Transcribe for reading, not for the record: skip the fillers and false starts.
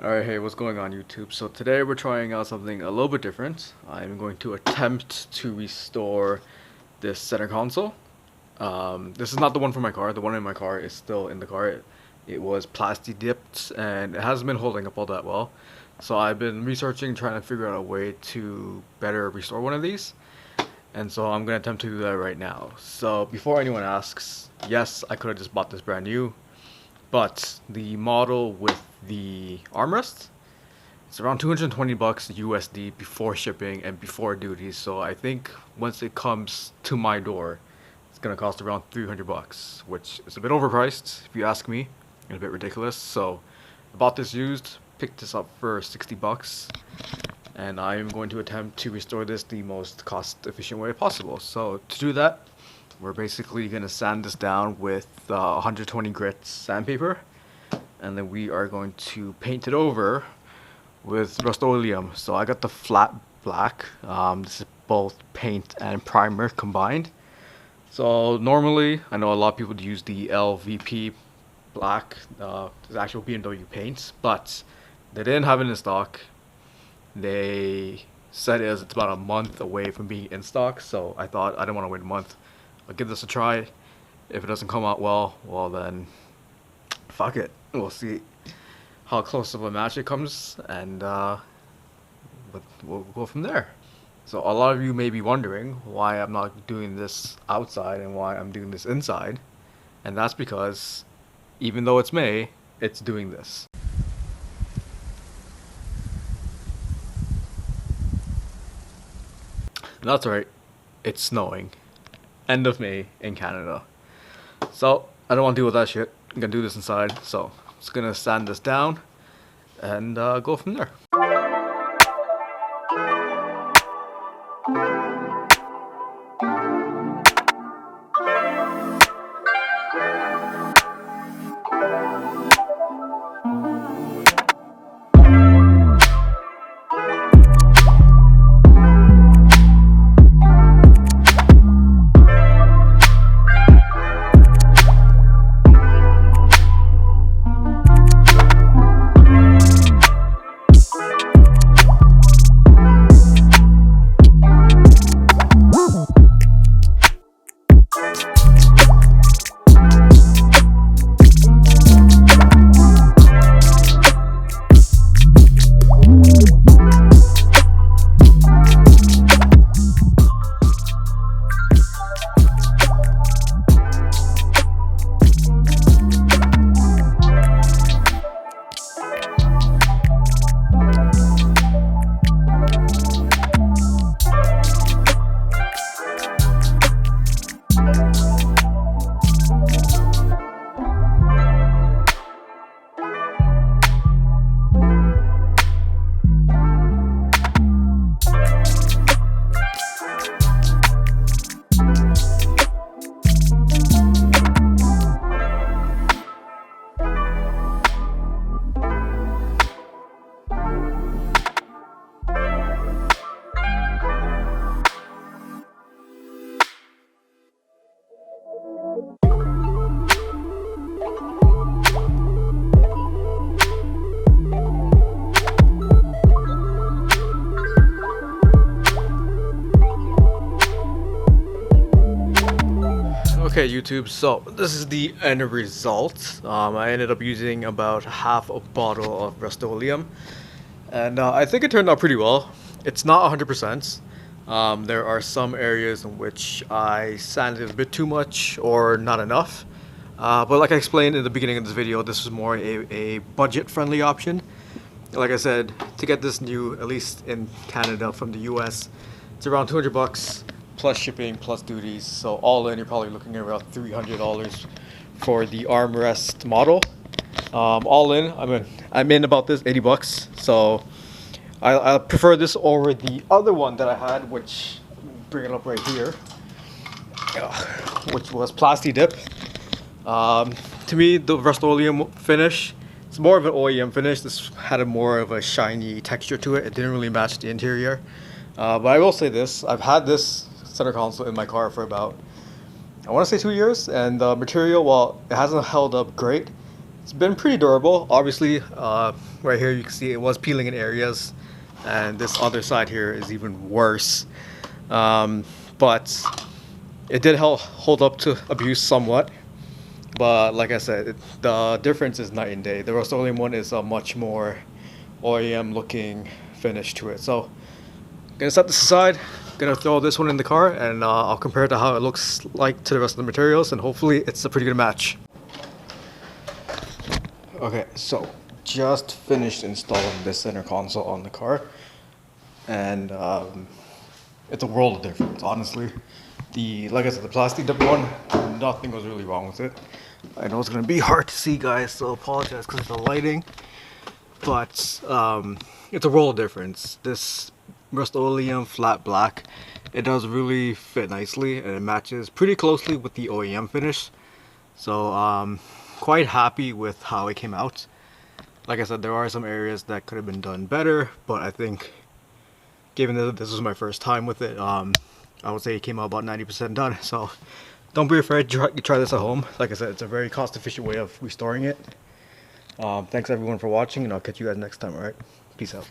Alright, hey, what's going on YouTube? So today we're trying out something a little bit different. I'm going to attempt to restore this center console. This is not the one from my car. The one in my car is still in the car. It was plasti dipped and it hasn't been holding up all that well. So I've been researching, trying to figure out a way to better restore one of these. And so I'm going to attempt to do that right now. So before anyone asks, yes, I could have just bought this brand new. But the model with the armrest, it's around 220 bucks USD before shipping and before duties. So I think once it comes to my door, it's gonna cost around 300 bucks, which is a bit overpriced if you ask me, and a bit ridiculous. So I bought this used, picked this up for 60 bucks, and I am going to attempt to restore this the most cost efficient way possible. So to do that, we're basically going to sand this down with 120 grit sandpaper, and then we are going to paint it over with Rustoleum. So I got the flat black. This is both paint and primer combined. So normally, I know a lot of people use the LVP black, the actual BMW paints, but they didn't have it in stock. They said it's about a month away from being in stock, so I thought I didn't want to wait a month. I'll give this a try. If it doesn't come out well then fuck it. We'll see how close of a match it comes, and but we'll go from there. So a lot of you may be wondering why I'm not doing this outside and why I'm doing this inside, and that's because even though it's May, it's doing this. That's right, it's snowing. End of May in Canada. So I don't want to deal with that shit. I'm gonna do this inside. So I'm just gonna sand this down and go from there. Okay YouTube, so this is the end result. I ended up using about half a bottle of Rustoleum, and I think it turned out pretty well. It's not 100%. There are some areas in which I sanded a bit too much or not enough. But like I explained in the beginning of this video, this is more a budget-friendly option. Like I said, to get this new, at least in Canada from the US, it's around 200 bucks. Plus shipping, plus duties, so all in you're probably looking at around $300 for the armrest model. All in, I'm in about this 80 bucks. So I prefer this over the other one that I had, which bring it up right here, which was plasti dip. To me, the Rustoleum finish, it's more of an OEM finish. This had a more of a shiny texture to it. It didn't really match the interior. But I will say this, I've had this center console in my car for about, I want to say 2 years, and the material, while it hasn't held up great, It's been pretty durable. Obviously, right here you can see it was peeling in areas, and this other side here is even worse. But it did hold up to abuse somewhat. But like I said, the difference is night and day. The Rustoleum one is a much more OEM looking finish to it. So gonna set this aside, gonna throw this one in the car, and I'll compare it to how it looks like to the rest of the materials, and hopefully it's a pretty good match. Okay, so just finished installing this center console on the car, and it's a world of difference, honestly. Like I said, the plastic dip one, nothing was really wrong with it. I know it's gonna be hard to see, guys, so apologize because of the lighting, but it's a world of difference. This Rustoleum flat black, it does really fit nicely, and it matches pretty closely with the OEM finish. So quite happy with how it came out. Like I said, there are some areas that could have been done better, but I think given that this was my first time with it, I would say it came out about 90% done. So don't be afraid to try this at home. Like I said, it's a very cost efficient way of restoring it. Thanks everyone for watching, and I'll catch you guys next time. Alright, peace out.